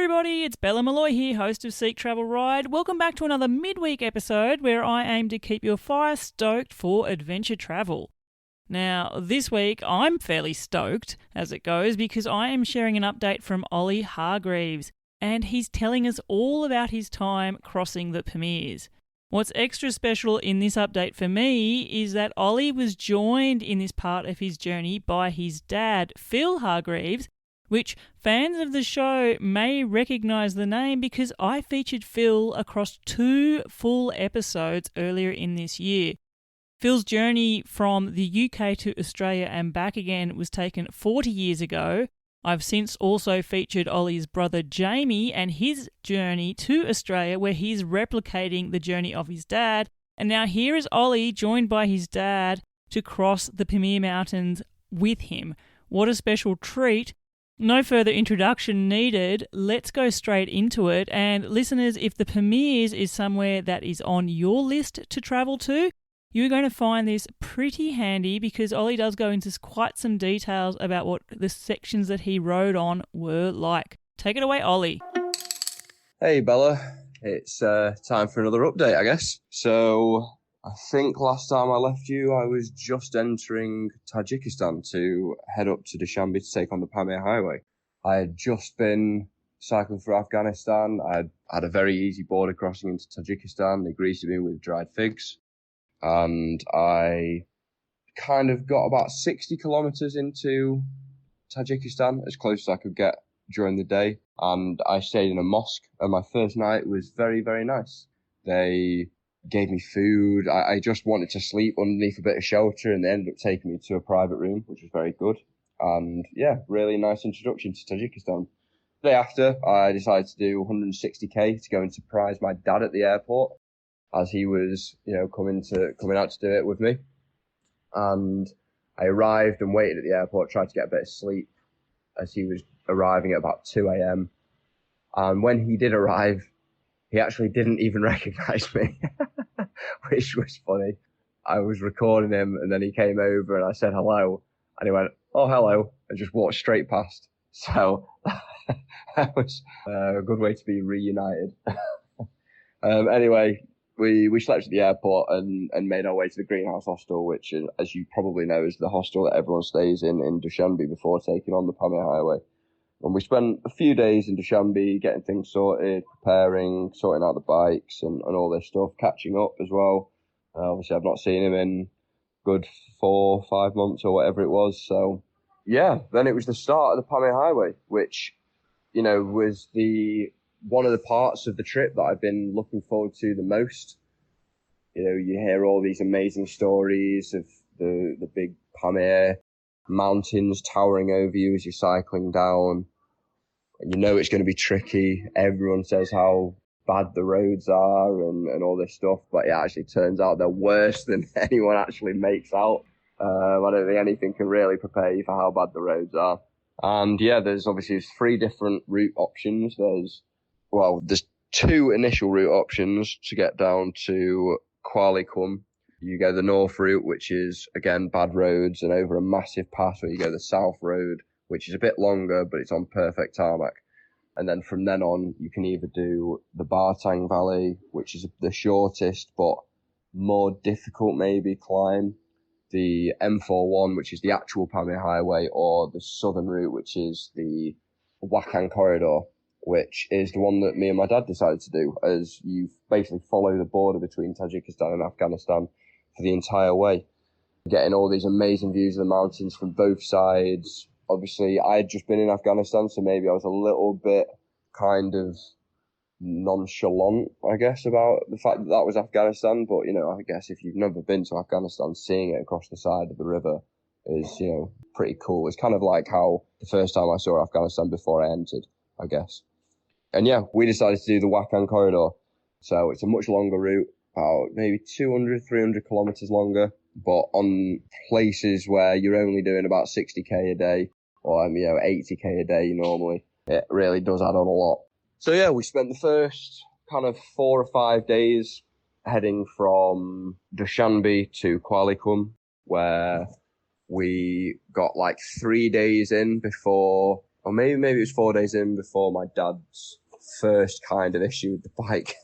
everybody, it's Bella Malloy here, host of Seek Travel Ride. Welcome back to another midweek episode where I aim to keep your fire stoked for adventure travel. Now, this week I'm fairly stoked as it goes because I am sharing an update from Olly Hargreaves, and he's telling us all about his time crossing the Pamirs. What's extra special in this update for me is that Olly was joined in this part of his journey by his dad, Phill Hargreaves, which fans of the show may recognise the name because I featured Phill across 2 full episodes earlier in this year. Phil's journey from the UK to Australia and back again was taken 40 years ago. I've since also featured Olly's brother Jamie and his journey to Australia, where he's replicating the journey of his dad. And now here is Olly, joined by his dad, to cross the Pamir Mountains with him. What a special treat. No further introduction needed. Let's go straight into it. And listeners, if the Pamirs is somewhere that is on your list to travel to, you're going to find this pretty handy because Olly does go into quite some details about what the sections that he rode on were like. Take it away, Olly. Hey, Bella. It's time for another update, I guess. So I think last time I left you, I was just entering Tajikistan to head up to Dushanbe to take on the Pamir Highway. I had just been cycling through Afghanistan. I had a very easy border crossing into Tajikistan. They greeted me with dried figs. And I kind of got about 60 kilometers into Tajikistan, as close as I could get during the day. And I stayed in a mosque, and my first night was very, very nice. They gave me food. I just wanted to sleep underneath a bit of shelter, and they ended up taking me to a private room, which was very good. And yeah, really nice introduction to Tajikistan. The day after, I decided to do 160k to go and surprise my dad at the airport, as he was, coming out to do it with me. And I arrived and waited at the airport, tried to get a bit of sleep as he was arriving at about 2 a.m. And when he did arrive, he actually didn't even recognize me, which was funny. I was recording him, and then he came over and I said hello, and he went, "Oh, hello," and just walked straight past. So that was a good way to be reunited. Anyway, we slept at the airport and made our way to the Greenhouse Hostel, which, as you probably know, is the hostel that everyone stays in Dushanbe before taking on the Pamir Highway. And we spent a few days in Dushanbe getting things sorted, preparing, sorting out the bikes and all this stuff, catching up as well. Obviously, I've not seen him in good 4 or 5 months or whatever it was. So, yeah, then it was the start of the Pamir Highway, which, was one of the parts of the trip that I've been looking forward to the most. You hear all these amazing stories of the big Pamir mountains towering over you as you're cycling down. And it's going to be tricky. Everyone says how bad the roads are and all this stuff, but it actually turns out they're worse than anyone actually makes out. I don't think anything can really prepare you for how bad the roads are. And yeah, there's 3 different route options. There's 2 initial route options to get down to Kuala Lumpur. You go the north route, which is, again, bad roads and over a massive pass, or you go the south road, which is a bit longer, but it's on perfect tarmac. And then from then on, you can either do the Bartang Valley, which is the shortest but more difficult maybe climb, the M41, which is the actual Pamir Highway, or the southern route, which is the Wakhan Corridor, which is the one that me and my dad decided to do, as you basically follow the border between Tajikistan and Afghanistan for the entire way, getting all these amazing views of the mountains from both sides. Obviously, I had just been in Afghanistan, so maybe I was a little bit kind of nonchalant, I guess, about the fact that was Afghanistan. But, I guess if you've never been to Afghanistan, seeing it across the side of the river is, pretty cool. It's kind of like how the first time I saw Afghanistan before I entered, I guess. And yeah, we decided to do the Wakhan Corridor. So it's a much longer route, about maybe 200, 300 kilometers longer, but on places where you're only doing about 60k a day, or 80k a day normally. It really does add on a lot. So yeah, we spent the first kind of 4 or 5 days heading from Dushanbe to Kuala Lumpur, where we got 3 days in before or maybe it was 4 days in before my dad's first kind of issue with the bike.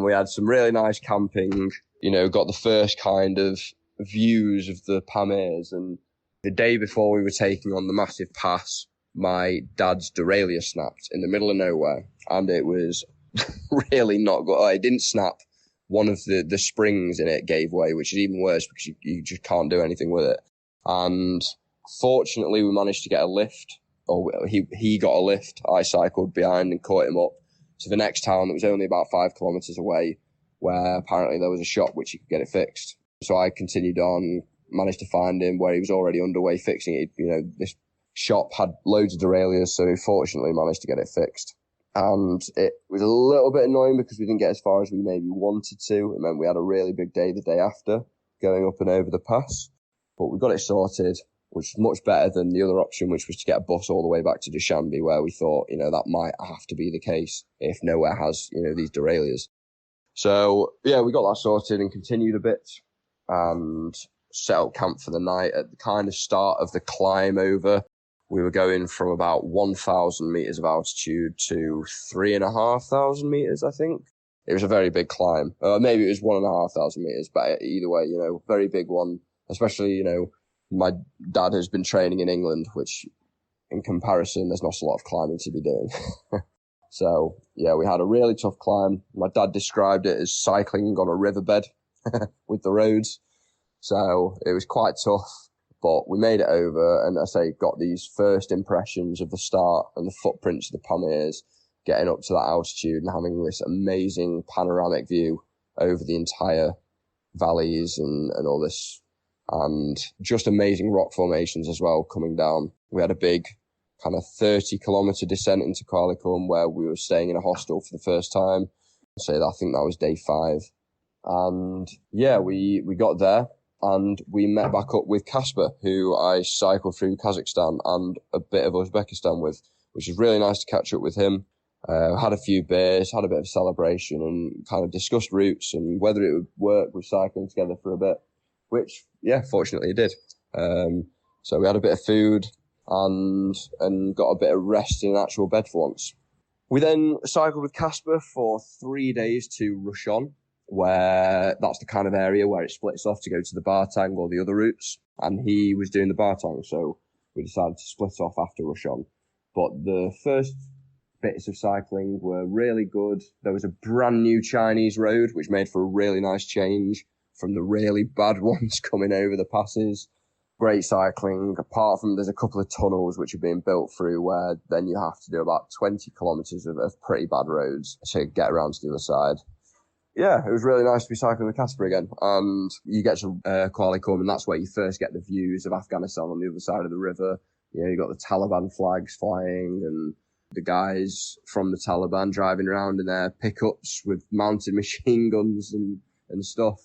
We had some really nice camping, got the first kind of views of the Pamirs. And the day before we were taking on the massive pass, my dad's derailleur snapped in the middle of nowhere. And it was really not good. It didn't snap. One of the springs in it gave way, which is even worse because you just can't do anything with it. And fortunately, we managed to get a lift. Or he got a lift. I cycled behind and caught him up to the next town that was only about 5 kilometres away, where apparently there was a shop which he could get it fixed. So I continued on, managed to find him where he was already underway fixing it. This shop had loads of derailleurs, so he fortunately managed to get it fixed. And it was a little bit annoying because we didn't get as far as we maybe wanted to. It meant we had a really big day the day after, going up and over the pass. But we got it sorted, which was much better than the other option, which was to get a bus all the way back to Dushanbe, where we thought, that might have to be the case if nowhere has, these derailleurs. So, yeah, we got that sorted and continued a bit and set up camp for the night at the kind of start of the climb over. We were going from about 1,000 meters of altitude to 3,500 meters, I think. It was a very big climb. Maybe it was 1,500 meters, but either way, very big one. Especially, my dad has been training in England, which in comparison, there's not a lot of climbing to be doing. So, yeah, we had a really tough climb. My dad described it as cycling on a riverbed with the roads. So it was quite tough. But we made it over, and got these first impressions of the start and the footprints of the Pamirs, getting up to that altitude and having this amazing panoramic view over the entire valleys and all this, and just amazing rock formations as well coming down. We had a big kind of 30-kilometre descent into Qualicum where we were staying in a hostel for the first time. So I think that was day 5. And yeah, we got there. And we met back up with Casper, who I cycled through Kazakhstan and a bit of Uzbekistan with, which was really nice to catch up with him. Had a few beers, had a bit of celebration, and kind of discussed routes and whether it would work with cycling together for a bit, which, yeah, fortunately it did. So we had a bit of food and got a bit of rest in an actual bed for once. We then cycled with Casper for 3 days to Rushan, where that's the kind of area where it splits off to go to the Bartang or the other routes. And he was doing the Bartang, so we decided to split off after Rushan. But the first bits of cycling were really good. There was a brand new Chinese road, which made for a really nice change from the really bad ones coming over the passes. Great cycling, apart from there's a couple of tunnels which are being built through where then you have to do about 20 kilometres of pretty bad roads to get around to the other side. Yeah, it was really nice to be cycling with Casper again. And you get to Qualicum, and that's where you first get the views of Afghanistan on the other side of the river. You got the Taliban flags flying and the guys from the Taliban driving around in their pickups with mounted machine guns and stuff.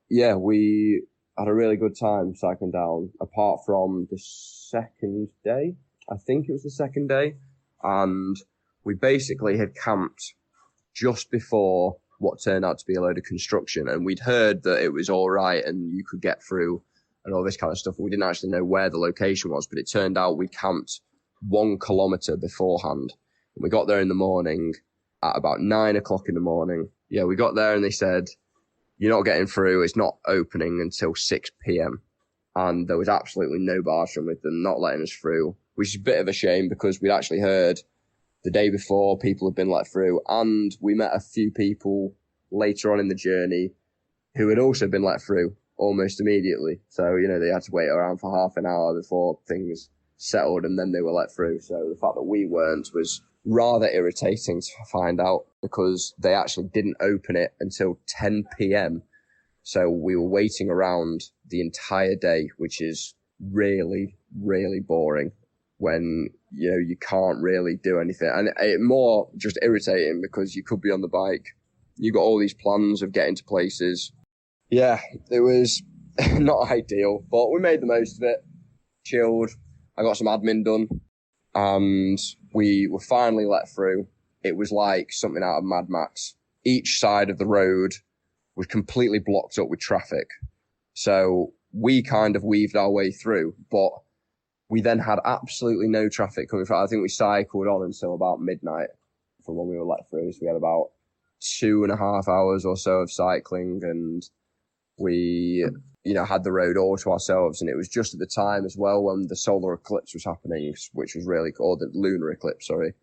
Yeah, we had a really good time cycling down, apart from the second day. I think it was the second day. And we basically had camped just before what turned out to be a load of construction. And we'd heard that it was all right and you could get through and all this kind of stuff. And we didn't actually know where the location was, but it turned out we camped 1 kilometre beforehand. And we got there in the morning at about 9 o'clock in the morning. Yeah, we got there and they said, you're not getting through. It's not opening until 6 p.m. And there was absolutely no bartering with them, not letting us through, which is a bit of a shame because we'd actually heard the day before people had been let through, and we met a few people later on in the journey who had also been let through almost immediately. So, they had to wait around for half an hour before things settled and then they were let through. So the fact that we weren't was rather irritating to find out because they actually didn't open it until 10 p.m. So we were waiting around the entire day, which is really, really boring when, you can't really do anything. And it more just irritating because you could be on the bike. You got all these plans of getting to places. Yeah, it was not ideal, but we made the most of it, chilled. I got some admin done and we were finally let through. It was like something out of Mad Max. Each side of the road was completely blocked up with traffic. So we kind of weaved our way through, but We then had absolutely no traffic coming through. I think we cycled on until about midnight from when we were let through. So we had about 2.5 hours or so of cycling, and we, had the road all to ourselves. And it was just at the time as well when the solar eclipse was happening, which was really cool, or the lunar eclipse, sorry.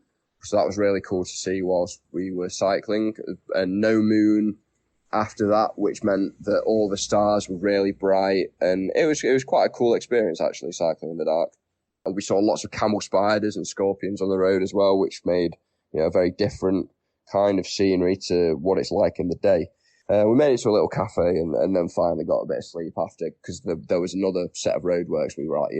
So that was really cool to see whilst we were cycling, and no moon after that, which meant that all the stars were really bright, and it was quite a cool experience actually, cycling in the dark. And we saw lots of camel spiders and scorpions on the road as well, which made a very different kind of scenery to what it's like in the day. We made it to a little cafe and then finally got a bit of sleep after, because there was another set of roadworks. We were like,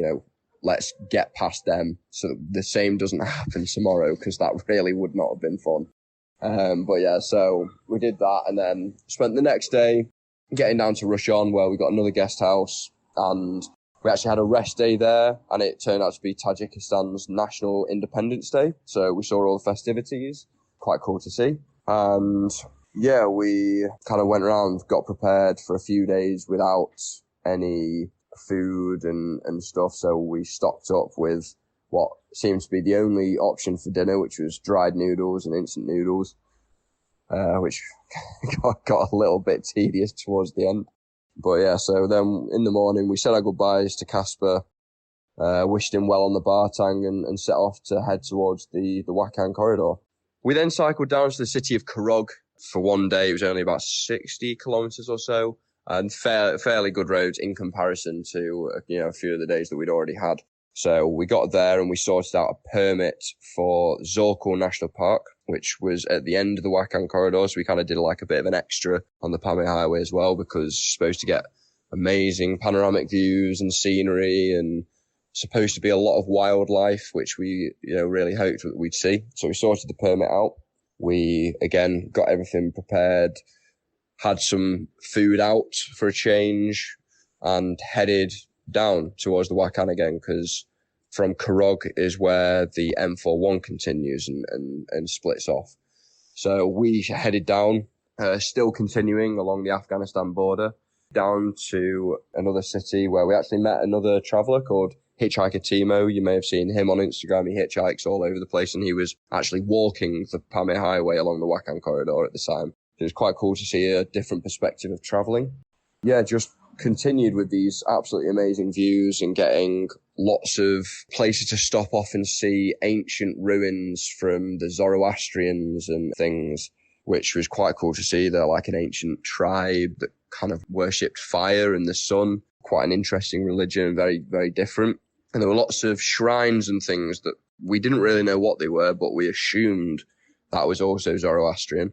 let's get past them so that the same doesn't happen tomorrow, because that really would not have been fun. But yeah, so we did that and then spent the next day getting down to Rush On, where we got another guest house, and we actually had a rest day there, and it turned out to be Tajikistan's National Independence Day. So we saw all the festivities, quite cool to see. And yeah, we kind of went around, got prepared for a few days without any food and stuff. So we stocked up with what seemed to be the only option for dinner, which was dried noodles and instant noodles, which got a little bit tedious towards the end. But yeah, so then in the morning we said our goodbyes to Casper, wished him well on the Bartang, and set off to head towards the Wakhan corridor. We then cycled down to the city of Karog for one day. It was only about 60 kilometres or so, and fairly good roads in comparison to a few of the days that we'd already had. So we got there and we sorted out a permit for Zorkul National Park, which was at the end of the Wakhan corridor. So we kind of did like a bit of an extra on the Pamir Highway as well, because it's supposed to get amazing panoramic views and scenery, and supposed to be a lot of wildlife, which we really hoped that we'd see. So we sorted the permit out. We again got everything prepared, had some food out for a change, and headed down towards the Wakhan again, because from Karog is where the M41 continues and splits off. So we headed down, still continuing along the Afghanistan border, down to another city where we actually met another traveller called Hitchhiker Timo. You may have seen him on Instagram. He hitchhikes all over the place, and he was actually walking the Pamir Highway along the Wakhan corridor at the time. It was quite cool to see a different perspective of travelling. Yeah, just continued with these absolutely amazing views and getting lots of places to stop off and see ancient ruins from the Zoroastrians and things, which was quite cool to see. They're like an ancient tribe that kind of worshipped fire and the sun. Quite an interesting religion, very, very different. And there were lots of shrines and things that we didn't really know what they were, but we assumed that was also Zoroastrian,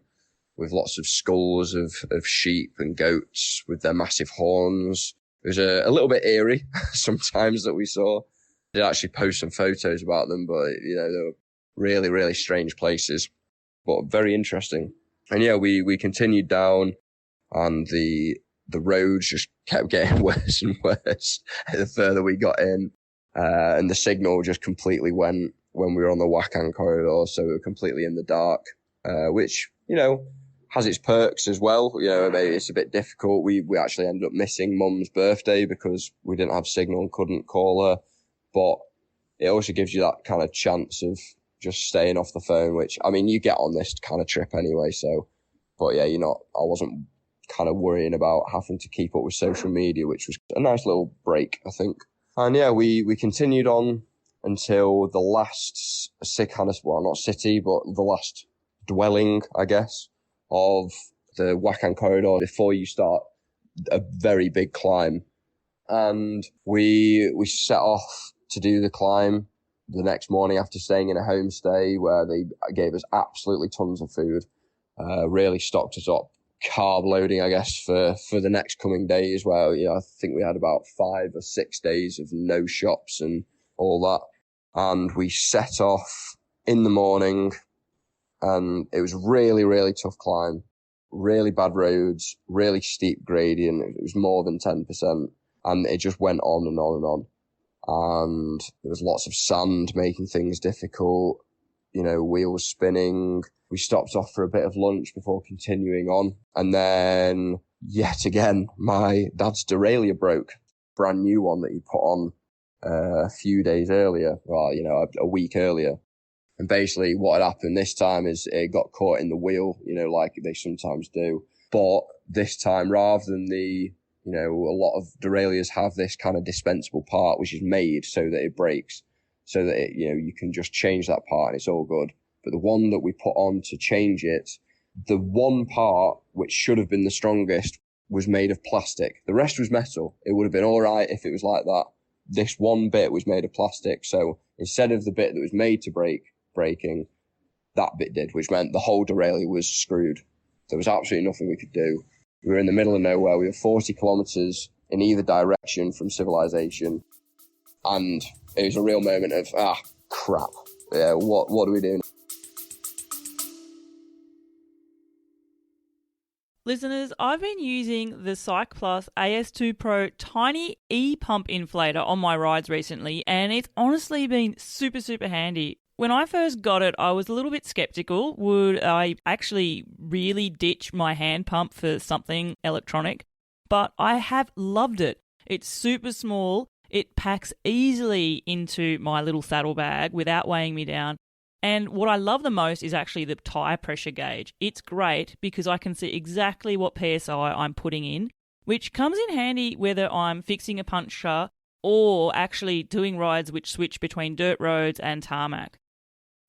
with lots of skulls of sheep and goats with their massive horns. It was a little bit eerie sometimes that we saw. I did actually post some photos about them, but they were really, really strange places, but very interesting. And yeah, we continued down, and the roads just kept getting worse and worse the further we got in. And the signal just completely went when we were on the Wakhan corridor. So we were completely in the dark, which, has its perks as well. Maybe it's a bit difficult. We actually ended up missing Mum's birthday because we didn't have signal and couldn't call her. But it also gives you that kind of chance of just staying off the phone, which, you get on this kind of trip anyway. So, but yeah, I wasn't kind of worrying about having to keep up with social media, which was a nice little break, I think. And yeah, we continued on until the last not city, but the last dwelling, I guess, of the Wakhan corridor before you start a very big climb. And we set off to do the climb the next morning after staying in a homestay where they gave us absolutely tons of food, really stocked us up. Carb loading, I guess, for the next coming days, where I think we had about 5 or 6 days of no shops and all that. And we set off in the morning, and it was really, really tough climb, really bad roads, really steep gradient. It was more than 10%, and it just went on and on and on. And there was lots of sand making things difficult, wheels spinning. We stopped off for a bit of lunch before continuing on. And then, yet again, my dad's derailleur broke. Brand new one that he put on a few days earlier, or, a week earlier. And basically what had happened this time is it got caught in the wheel, like they sometimes do. But this time, rather than a lot of derailleurs have this kind of dispensable part, which is made so that it breaks, so that you can just change that part and it's all good. But the one that we put on to change it, the one part which should have been the strongest was made of plastic. The rest was metal. It would have been all right if it was like that. This one bit was made of plastic. So instead of the bit that was made to breaking, that bit did, which meant the whole derailleur was screwed. There was absolutely nothing we could do. We were in the middle of nowhere. We were 40 kilometers in either direction from civilization. And it was a real moment of, crap. Yeah, what do we do? Listeners, I've been using the Cyc Plus AS2 Pro tiny e-pump inflator on my rides recently, and it's honestly been super, super handy. When I first got it, I was a little bit skeptical. Would I actually really ditch my hand pump for something electronic? But I have loved it. It's super small. It packs easily into my little saddlebag without weighing me down. And what I love the most is actually the tyre pressure gauge. It's great because I can see exactly what PSI I'm putting in, which comes in handy whether I'm fixing a puncture or actually doing rides which switch between dirt roads and tarmac.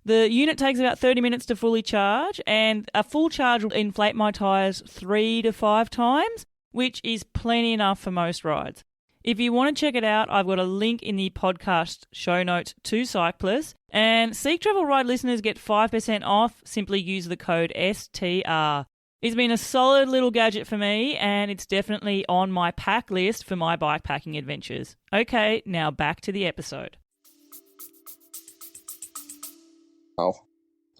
The unit takes about 30 minutes to fully charge, and a full charge will inflate my tyres 3 to 5 times, which is plenty enough for most rides. If you want to check it out, I've got a link in the podcast show notes to Cyc Plus, and Seek Travel Ride listeners get 5% off. Simply use the code STR. It's been a solid little gadget for me, and it's definitely on my pack list for my bikepacking adventures. Okay, now back to the episode.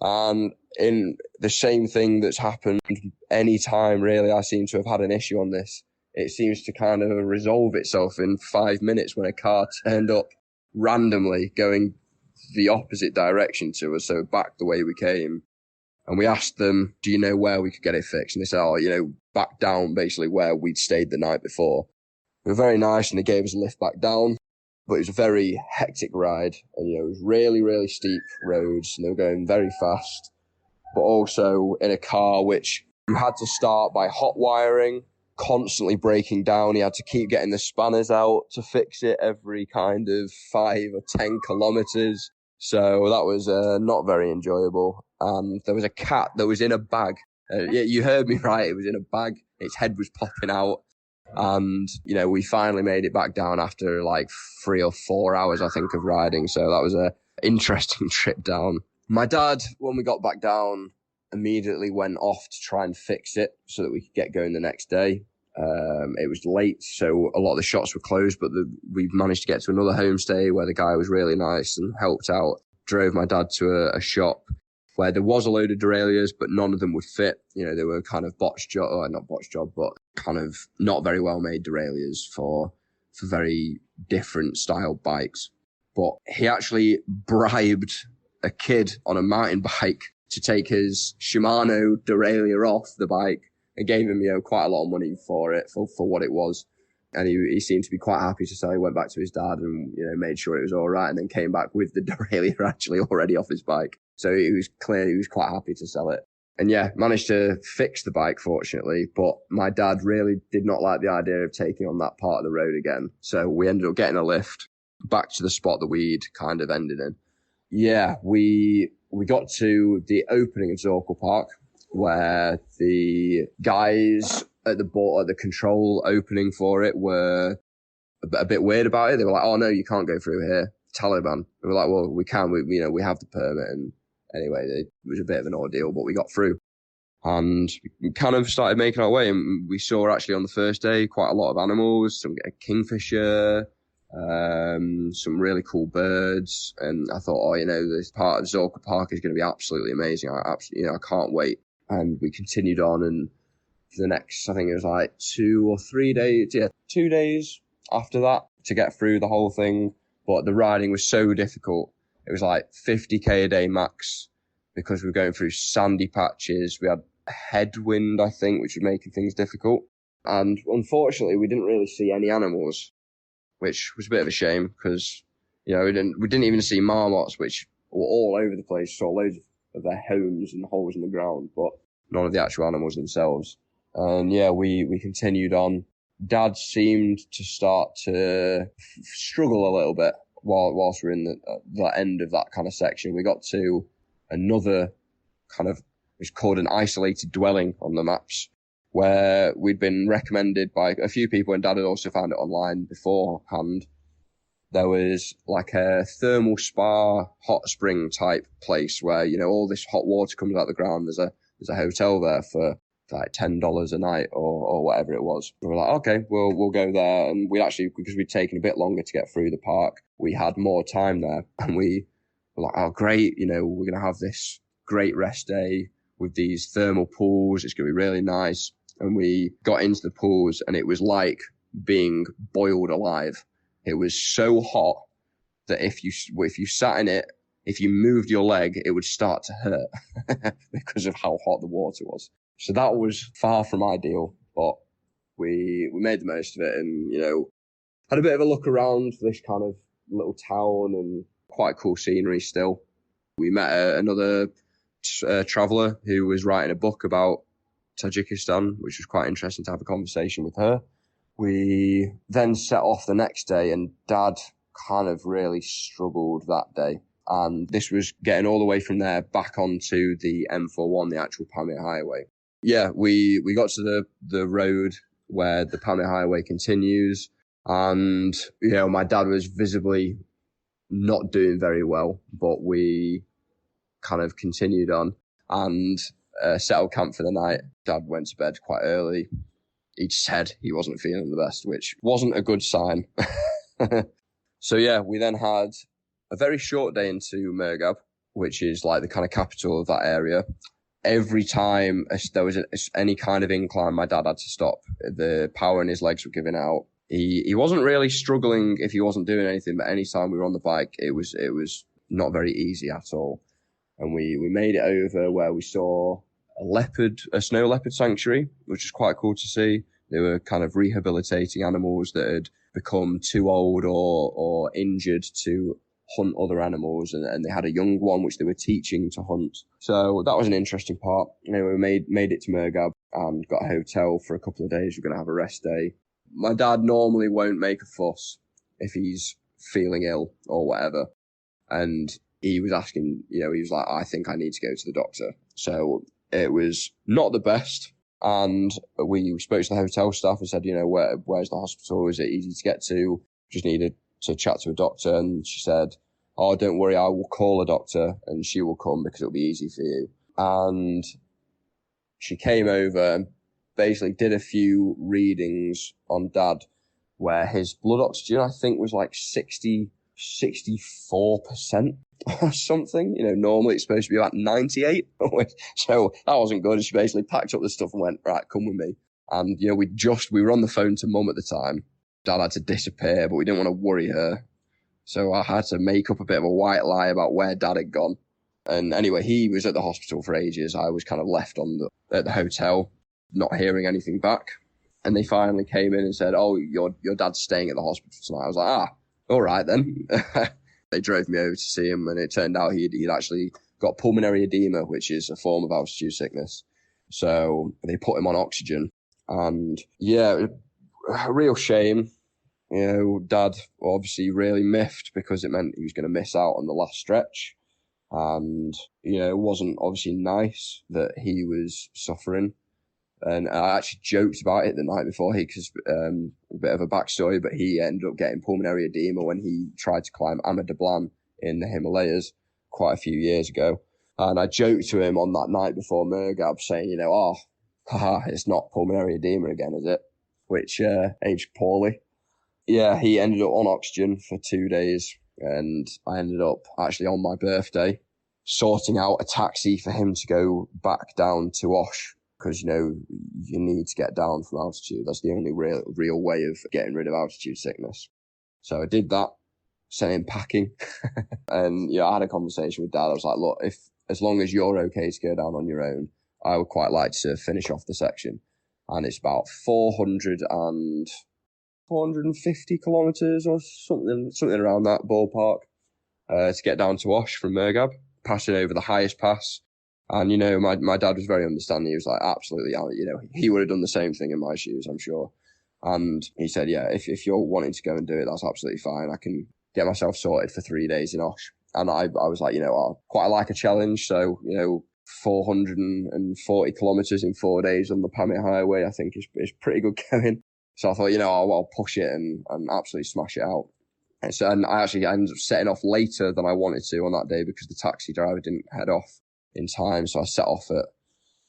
And in the same thing that's happened any time, really, I seem to have had an issue on this. It seems to kind of resolve itself in 5 minutes when a car turned up randomly going the opposite direction to us, so back the way we came. And we asked them, do you know where we could get it fixed? And they said, back down basically where we'd stayed the night before. They were very nice and they gave us a lift back down. But it was a very hectic ride, and it was really, really steep roads, and they were going very fast, but also in a car which you had to start by hot wiring, constantly breaking down. You had to keep getting the spanners out to fix it every kind of 5 or 10 kilometers. So that was not very enjoyable. And there was a cat that was in a bag. Yeah, you heard me right. It was in a bag. Its head was popping out. And, we finally made it back down after like 3 or 4 hours, I think, of riding. So that was a interesting trip down. My dad, when we got back down, immediately went off to try and fix it so that we could get going the next day. It was late, so a lot of the shops were closed, but we managed to get to another homestay where the guy was really nice and helped out. Drove my dad to a shop where there was a load of derailleurs, but none of them would fit. They were kind of not botched job, but kind of not very well made derailleurs for very different style bikes. But he actually bribed a kid on a mountain bike to take his Shimano derailleur off the bike and gave him, quite a lot of money for it, for what it was. And he seemed to be quite happy to sell. He went back to his dad and, made sure it was all right, and then came back with the derailleur actually already off his bike. So he was quite happy to sell it. And yeah, managed to fix the bike, fortunately. But my dad really did not like the idea of taking on that part of the road again. So we ended up getting a lift back to the spot that we'd kind of ended in. Yeah, we got to the opening of Zorkel Park, where the guys at the control opening for it were a bit weird about it. They were like, "Oh no, you can't go through here, Taliban." We were like, "Well, we can. We have the permit." And anyway, it was a bit of an ordeal, but we got through and we kind of started making our way. And we saw actually on the first day quite a lot of animals, some kingfisher, some really cool birds. And I thought, this part of Zorkel Park is going to be absolutely amazing. I can't wait. And we continued on, and the next, I think it was like 2 or 3 days, 2 days after that to get through the whole thing. But the riding was so difficult. It was like 50k a day max because we were going through sandy patches. We had a headwind, I think, which was making things difficult. And unfortunately, we didn't really see any animals. which was a bit of a shame because, we didn't even see marmots, which were all over the place. Saw loads of their homes and holes in the ground, but none of the actual animals themselves. And yeah, we continued on. Dad seemed to start to struggle a little bit whilst we're in the end of that kind of section. We got to another kind of, it's called an isolated dwelling on the maps, where we'd been recommended by a few people, and Dad had also found it online beforehand. There was like a thermal spa hot spring type place where, all this hot water comes out of the ground. There's a hotel there for like $10 a night or whatever it was. We were like, okay, we'll go there. And we actually, because we'd taken a bit longer to get through the park, we had more time there. And we were like, oh, great, we're going to have this great rest day with these thermal pools. It's going to be really nice. And we got into the pools, and it was like being boiled alive. It was so hot that if you sat in it, if you moved your leg, it would start to hurt because of how hot the water was. So that was far from ideal, but we made the most of it, and, had a bit of a look around this kind of little town, and quite cool scenery still. We met another traveller who was writing a book about Tajikistan, which was quite interesting to have a conversation with her. We then set off the next day, and Dad kind of really struggled that day. And this was getting all the way from there back onto the M41, the actual Pamir Highway. Yeah, we got to the road where the Pamir Highway continues, and, my dad was visibly not doing very well, but we kind of continued on and settled camp for the night. Dad went to bed quite early. He said he wasn't feeling the best, which wasn't a good sign. So yeah, we then had a very short day into Murghab, which is like the kind of capital of that area. Every time there was any kind of incline, my dad had to stop. The power in his legs were giving out. He wasn't really struggling if he wasn't doing anything, but any time we were on the bike, it was not very easy at all. And we made it over where we saw a snow leopard sanctuary, which was quite cool to see. They were kind of rehabilitating animals that had become too old or injured to hunt other animals, and they had a young one which they were teaching to hunt. So that was an interesting part. Anyway, we made it to Murghab and got a hotel for a couple of days. We're going to have a rest day. My dad normally won't make a fuss if he's feeling ill or whatever. And he was asking, he was like, I think I need to go to the doctor. So it was not the best. And we spoke to the hotel staff and said, where's the hospital? Is it easy to get to? Just needed to chat to a doctor. And she said, oh, don't worry, I will call a doctor and she will come because it'll be easy for you. And she came over and basically did a few readings on Dad where his blood oxygen, I think, was like 64% or something. Normally it's supposed to be about 98. So that wasn't good. She basically packed up the stuff and went, right, come with me. And, we were on the phone to Mum at the time. Dad had to disappear, but we didn't want to worry her. So I had to make up a bit of a white lie about where Dad had gone. And anyway, he was at the hospital for ages. I was kind of left at the hotel, not hearing anything back. And they finally came in and said, oh, your dad's staying at the hospital tonight. I was like, all right then. They drove me over to see him, and it turned out he'd actually got pulmonary edema, which is a form of altitude sickness. So they put him on oxygen. And yeah, a real shame. Dad obviously really miffed because it meant he was going to miss out on the last stretch. And, it wasn't obviously nice that he was suffering. And I actually joked about it the night before, because a bit of a backstory, but he ended up getting pulmonary edema when he tried to climb Amar Dablan in the Himalayas quite a few years ago. And I joked to him on that night before Murghab saying, it's not pulmonary edema again, is it? Which aged poorly. Yeah, he ended up on oxygen for 2 days, and I ended up actually on my birthday sorting out a taxi for him to go back down to Osh, because, you need to get down from altitude. That's the only real way of getting rid of altitude sickness. So I did that, sent him packing, and I had a conversation with Dad. I was like, look, as long as you're okay to go down on your own, I would quite like to finish off the section. And it's about 400 450 kilometers or something around that ballpark, to get down to Osh from Murgab, passing over the highest pass. And, my dad was very understanding. He was like, absolutely, he would have done the same thing in my shoes, I'm sure. And he said, yeah, if you're wanting to go and do it, that's absolutely fine. I can get myself sorted for 3 days in Osh. And I was like, I quite like a challenge. So, 440 kilometers in 4 days on the Pamir Highway, I think is pretty good going. So I thought, I'll push it and absolutely smash it out. And I ended up setting off later than I wanted to on that day because the taxi driver didn't head off in time. So I set off at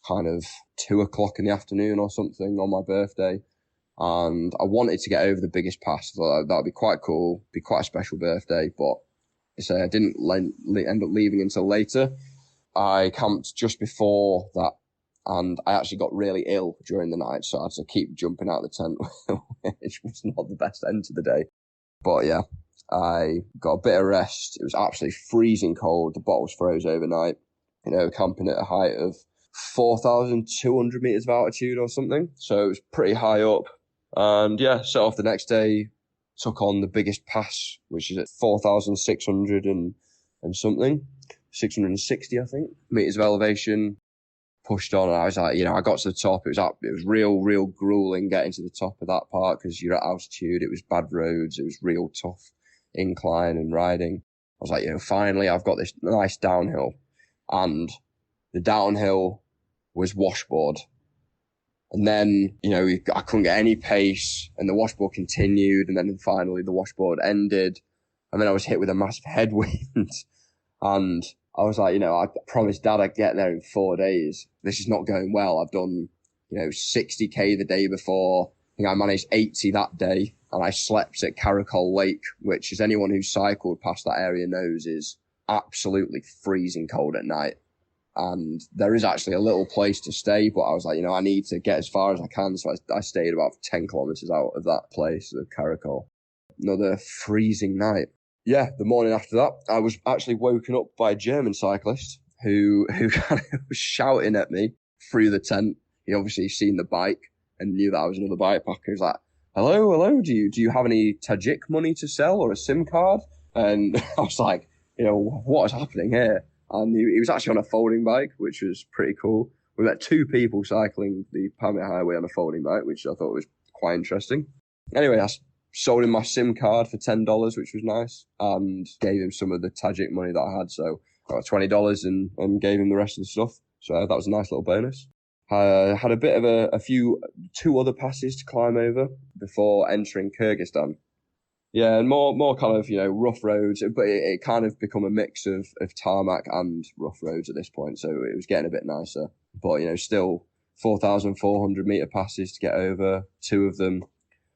kind of 2:00 in the afternoon or something on my birthday. And I wanted to get over the biggest pass. I thought that would be quite cool, be quite a special birthday. But so I didn't end up leaving until later. I camped just before that, and I actually got really ill during the night, so I had to keep jumping out of the tent, which was not the best end to the day. But yeah, I got a bit of rest. It was absolutely freezing cold. The bottles froze overnight, camping at a height of 4,200 meters of altitude or something. So it was pretty high up. And yeah, set off the next day, took on the biggest pass, which is at 4,600 and something, 660, I think, meters of elevation. Pushed on, and I was like, I got to the top. It was real grueling getting to the top of that part because you're at altitude. It was bad roads. It was real tough incline and riding. I was like, finally I've got this nice downhill, and the downhill was washboard. And then, I couldn't get any pace, and the washboard continued, and then finally the washboard ended, and then I was hit with a massive headwind, and I was like, I promised Dad I'd get there in 4 days. This is not going well. I've done, 60k the day before. I think I managed 80 that day, and I slept at Caracol Lake, which, as anyone who's cycled past that area knows, is absolutely freezing cold at night. And there is actually a little place to stay, but I was like, I need to get as far as I can. So I stayed about 10 kilometers out of that place, of Caracol. Another freezing night. Yeah, the morning after that, I was actually woken up by a German cyclist who kind of was shouting at me through the tent. He obviously seen the bike and knew that I was another bike packer. He was like, hello, do you have any Tajik money to sell or a SIM card? And I was like, what is happening here? And he was actually on a folding bike, which was pretty cool. We met 2 people cycling the Pamir Highway on a folding bike, which I thought was quite interesting. Anyway, I sold him my SIM card for $10, which was nice, and gave him some of the Tajik money that I had. So I got $20 and gave him the rest of the stuff. So that was a nice little bonus. Had a bit of 2 other passes to climb over before entering Kyrgyzstan. Yeah, and more kind of, rough roads, but it kind of become a mix of tarmac and rough roads at this point. So it was getting a bit nicer, but, still 4,400 meter passes to get over. 2 of them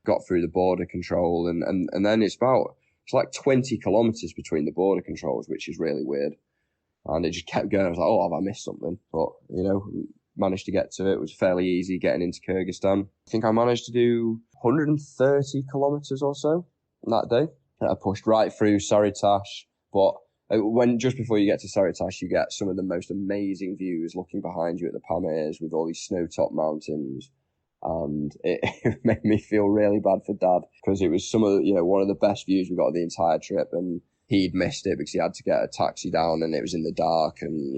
got through the border control, and then it's like 20 kilometers between the border controls, which is really weird. And it just kept going. I was like, have I missed something? But, managed to get to it. It was fairly easy getting into Kyrgyzstan. I think I managed to do 130 kilometers or so that day. I pushed right through Saritash, but just before you get to Saritash, you get some of the most amazing views looking behind you at the Pamirs with all these snow-topped mountains. And it made me feel really bad for Dad because it was one of the best views we got the entire trip, and he'd missed it because he had to get a taxi down and it was in the dark, and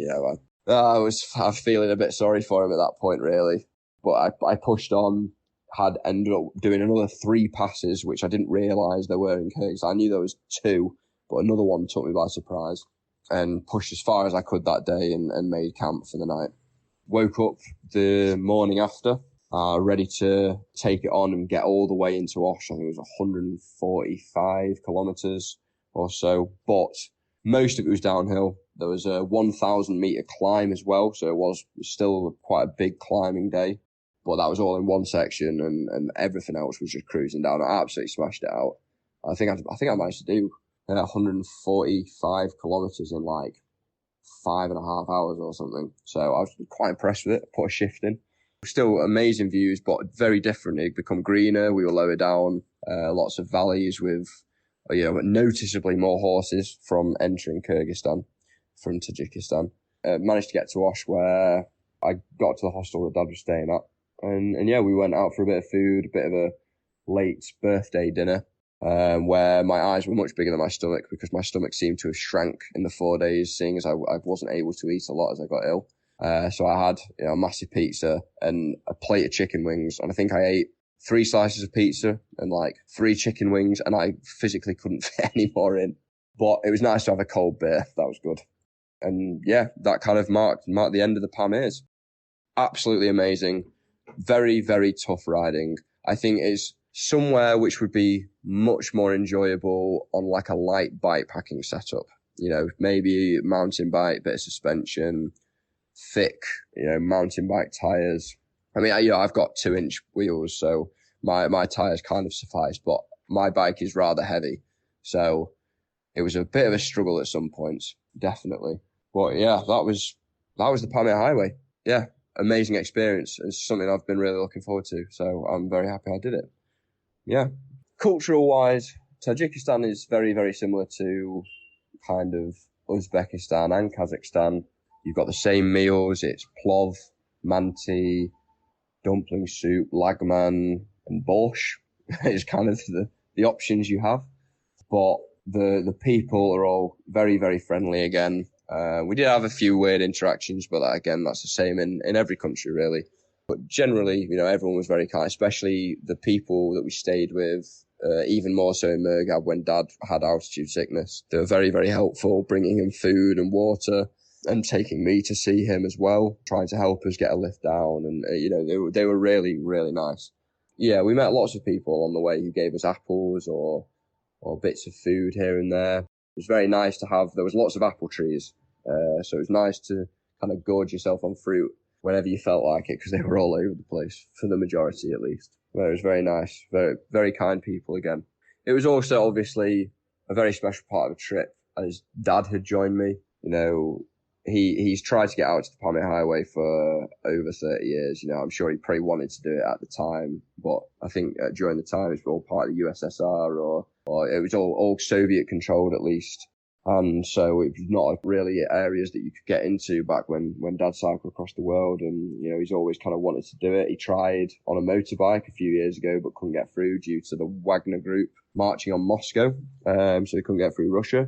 I was feeling a bit sorry for him at that point, really. But I pushed on, had ended up doing another 3 passes, which I didn't realise there were in Kyrgyzstan. I knew there was 2, but another one took me by surprise, and pushed as far as I could that day and made camp for the night. Woke up the morning after, ready to take it on and get all the way into Osh. I think it was 145 kilometers or so, but most of it was downhill. There was a 1,000 meter climb as well, so it was still quite a big climbing day, but that was all in one section, and everything else was just cruising down. I absolutely smashed it out. I think I managed to do 145 kilometers in like 5.5 hours or something. So I was quite impressed with it. Put a shift in. Still amazing views, but very different. It become greener. We were lower down, lots of valleys with, noticeably more horses from entering Kyrgyzstan from Tajikistan. Managed to get to Osh, where I got to the hostel that Dad was staying at. And yeah, we went out for a bit of food, a bit of a late birthday dinner, where my eyes were much bigger than my stomach because my stomach seemed to have shrank in the 4 days, seeing as I wasn't able to eat a lot as I got ill. So I had a massive pizza and a plate of chicken wings, and I think I ate 3 slices of pizza and like 3 chicken wings, and I physically couldn't fit any more in. But it was nice to have a cold beer. That was good. And yeah, that kind of marked the end of the Pamirs. Absolutely amazing. Very, very tough riding. I think it's somewhere which would be much more enjoyable on like a light bike packing setup. Maybe mountain bike, bit of suspension, thick, mountain bike tires. I mean, I've got 2-inch wheels, so my tires kind of suffice, but my bike is rather heavy. So it was a bit of a struggle at some points, definitely. But yeah, that was the Pamir Highway. Yeah, amazing experience. It's something I've been really looking forward to. So I'm very happy I did it. Yeah. Cultural wise, Tajikistan is very, very similar to kind of Uzbekistan and Kazakhstan. You've got the same meals. It's plov, manti, dumpling soup, lagman, and borscht is kind of the options you have. But the people are all very, very friendly again. We did have a few weird interactions, but that's the same in every country, really. But generally, everyone was very kind, especially the people that we stayed with, even more so in Murghab when Dad had altitude sickness. They were very, very helpful, bringing him food and water and taking me to see him as well, trying to help us get a lift down. And, they were really, really nice. Yeah, we met lots of people on the way who gave us apples or bits of food here and there. It was very nice to have, there was lots of apple trees. So it was nice to kind of gorge yourself on fruit whenever you felt like it, because they were all over the place, for the majority at least. But it was very nice, very, very kind people again. It was also obviously a very special part of the trip, as Dad had joined me. He's tried to get out to the Pamir Highway for over 30 years. I'm sure he probably wanted to do it at the time, but I think during the time it was all part of the USSR or it was all Soviet controlled at least. And so it was not really areas that you could get into back when Dad cycled across the world. And, he's always kind of wanted to do it. He tried on a motorbike a few years ago, but couldn't get through due to the Wagner group marching on Moscow. So he couldn't get through Russia.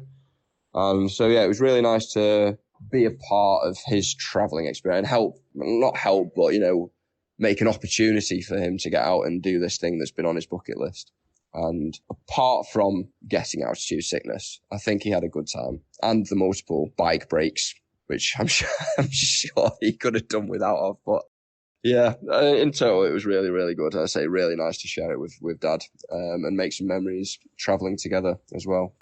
And so, yeah, it was really nice to be a part of his traveling experience and make an opportunity for him to get out and do this thing that's been on his bucket list. And apart from getting altitude sickness, I think he had a good time, and the multiple bike breaks, which I'm sure he could have done without of. But yeah, in total, it was really, really good. I say really nice to share it with Dad, and make some memories traveling together as well.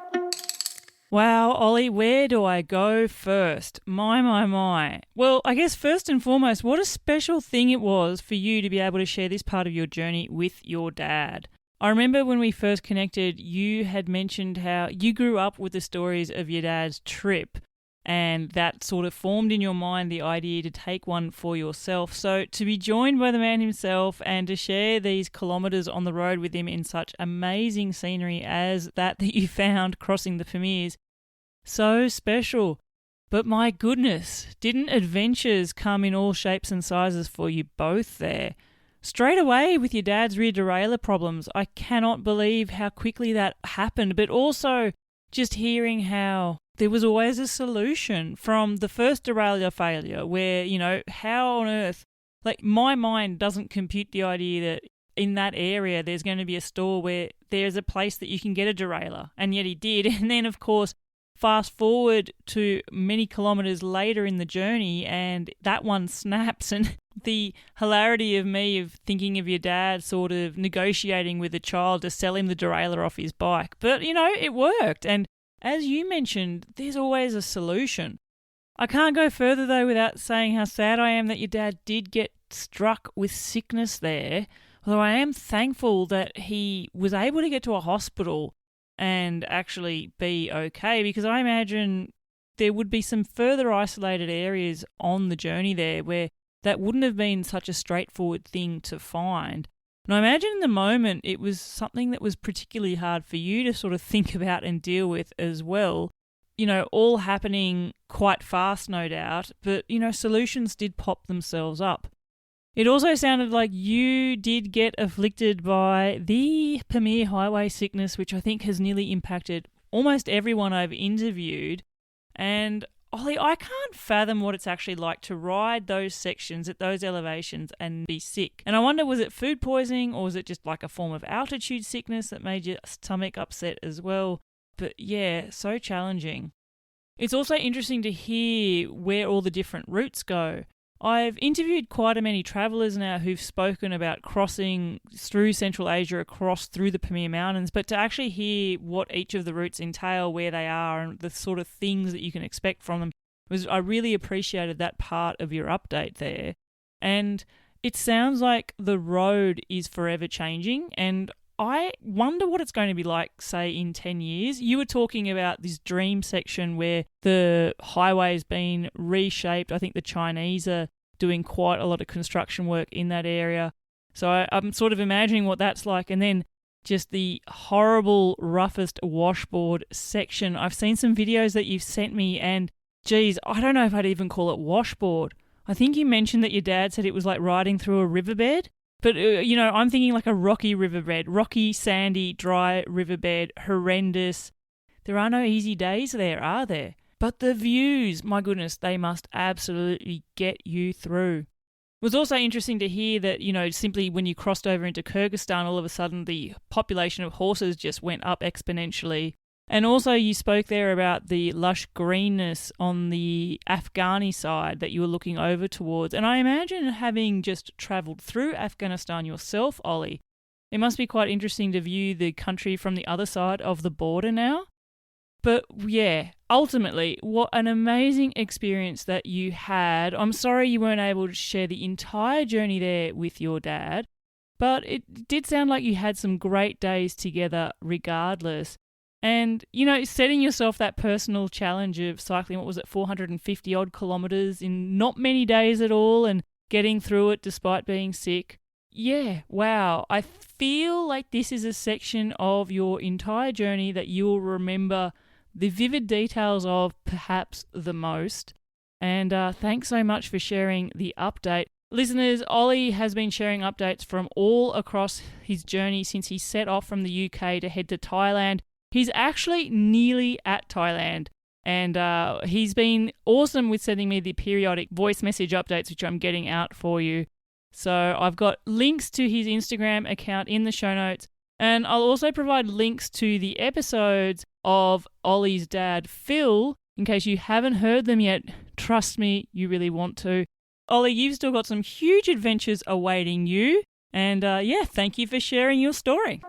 Wow, Ollie, where do I go first? My. Well, I guess first and foremost, what a special thing it was for you to be able to share this part of your journey with your dad. I remember when we first connected, you had mentioned how you grew up with the stories of your dad's trip, and that sort of formed in your mind the idea to take one for yourself. So to be joined by the man himself and to share these kilometres on the road with him in such amazing scenery as that you found crossing the Pamirs, so special. But my goodness, didn't adventures come in all shapes and sizes for you both there? Straight away with your dad's rear derailleur problems, I cannot believe how quickly that happened, but also just hearing how there was always a solution from the first derailleur failure where, how on earth, my mind doesn't compute the idea that in that area there's going to be a store where there's a place that you can get a derailleur, and yet he did. And then, of course, fast forward to many kilometres later in the journey and that one snaps, and the hilarity of me of thinking of your dad sort of negotiating with a child to sell him the derailleur off his bike. But, it worked. And as you mentioned, there's always a solution. I can't go further, though, without saying how sad I am that your dad did get struck with sickness there, although I am thankful that he was able to get to a hospital and actually be okay, because I imagine there would be some further isolated areas on the journey there where that wouldn't have been such a straightforward thing to find. And I imagine in the moment it was something that was particularly hard for you to sort of think about and deal with as well. All happening quite fast, no doubt, but, solutions did pop themselves up. It also sounded like you did get afflicted by the Pamir Highway sickness, which I think has nearly impacted almost everyone I've interviewed. And Ollie, I can't fathom what it's actually like to ride those sections at those elevations and be sick. And I wonder, was it food poisoning or was it just like a form of altitude sickness that made your stomach upset as well? But yeah, so challenging. It's also interesting to hear where all the different routes go. I've interviewed quite a many travellers now who've spoken about crossing through Central Asia, across through the Pamir Mountains, but to actually hear what each of the routes entail, where they are, and the sort of things that you can expect from them, I really appreciated that part of your update there. And it sounds like the road is forever changing, and I wonder what it's going to be like, say, in 10 years. You were talking about this dream section where the highway's been reshaped. I think the Chinese are doing quite a lot of construction work in that area. So I'm sort of imagining what that's like. And then just the horrible, roughest washboard section. I've seen some videos that you've sent me, and geez, I don't know if I'd even call it washboard. I think you mentioned that your dad said it was like riding through a riverbed. But, I'm thinking like a rocky riverbed, rocky, sandy, dry riverbed, horrendous. There are no easy days there, are there? But the views, my goodness, they must absolutely get you through. It was also interesting to hear that, simply when you crossed over into Kyrgyzstan, all of a sudden the population of horses just went up exponentially. And also you spoke there about the lush greenness on the Afghani side that you were looking over towards. And I imagine, having just travelled through Afghanistan yourself, Ollie, it must be quite interesting to view the country from the other side of the border now. But yeah, ultimately, what an amazing experience that you had. I'm sorry you weren't able to share the entire journey there with your dad, but it did sound like you had some great days together regardless. And, setting yourself that personal challenge of cycling, 450 odd kilometres in not many days at all, and getting through it despite being sick. Yeah, wow. I feel like this is a section of your entire journey that you will remember the vivid details of perhaps the most. And thanks so much for sharing the update. Listeners, Ollie has been sharing updates from all across his journey since he set off from the UK to head to Thailand. He's actually nearly at Thailand, and he's been awesome with sending me the periodic voice message updates, which I'm getting out for you. So I've got links to his Instagram account in the show notes, and I'll also provide links to the episodes of Ollie's dad, Phill, in case you haven't heard them yet. Trust me, you really want to. Ollie, you've still got some huge adventures awaiting you, and thank you for sharing your story.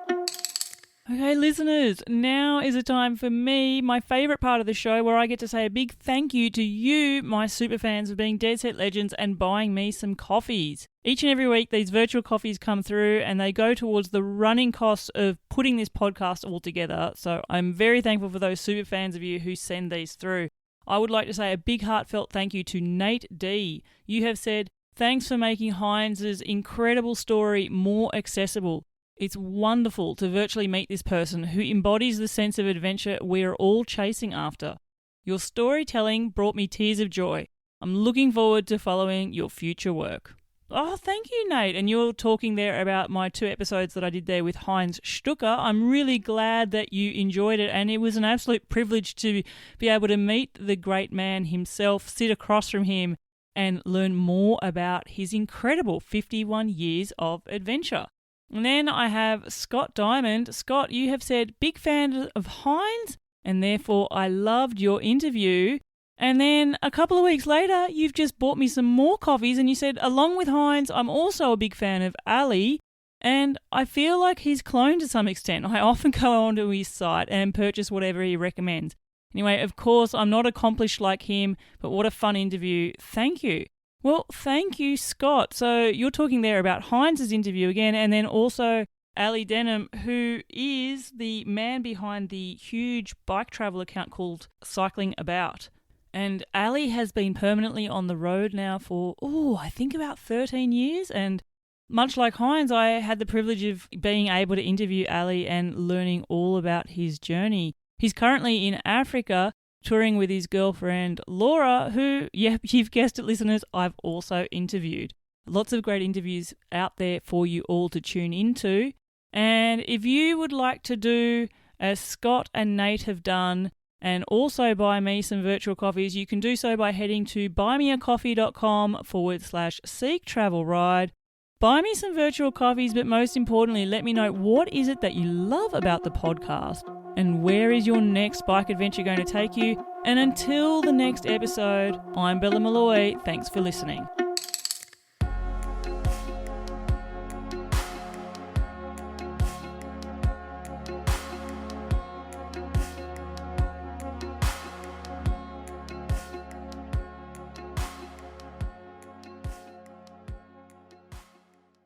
Okay, listeners, now is a time for me, my favourite part of the show, where I get to say a big thank you to you, my superfans, for being dead set legends and buying me some coffees. Each and every week, these virtual coffees come through and they go towards the running costs of putting this podcast all together. So I'm very thankful for those superfans of you who send these through. I would like to say a big heartfelt thank you to Nate D. You have said, thanks for making Heinz's incredible story more accessible. It's wonderful to virtually meet this person who embodies the sense of adventure we're all chasing after. Your storytelling brought me tears of joy. I'm looking forward to following your future work. Oh, thank you, Nate. And you're talking there about my 2 episodes that I did there with Heinz Stucker. I'm really glad that you enjoyed it, and it was an absolute privilege to be able to meet the great man himself, sit across from him, and learn more about his incredible 51 years of adventure. And then I have Scott Diamond. Scott, you have said, big fan of Heinz, and therefore I loved your interview. And then a couple of weeks later, you've just bought me some more coffees, and you said, along with Heinz, I'm also a big fan of Ali, and I feel like he's cloned to some extent. I often go onto his site and purchase whatever he recommends. Anyway, of course, I'm not accomplished like him, but what a fun interview. Thank you. Well, thank you, Scott. So you're talking there about Heinz's interview again, and then also Ali Denham, who is the man behind the huge bike travel account called Cycling About. And Ali has been permanently on the road now for, I think about 13 years. And much like Heinz, I had the privilege of being able to interview Ali and learning all about his journey. He's currently in Africa, touring with his girlfriend Laura, who, you've guessed it, listeners, I've also interviewed. Lots of great interviews out there for you all to tune into. And if you would like to do as Scott and Nate have done and also buy me some virtual coffees, you can do so by heading to buymeacoffee.com/Seek Travel Ride. Buy me some virtual coffees, but most importantly, let me know what is it that you love about the podcast and where is your next bike adventure going to take you. And until the next episode, I'm Bella Malloy. Thanks for listening.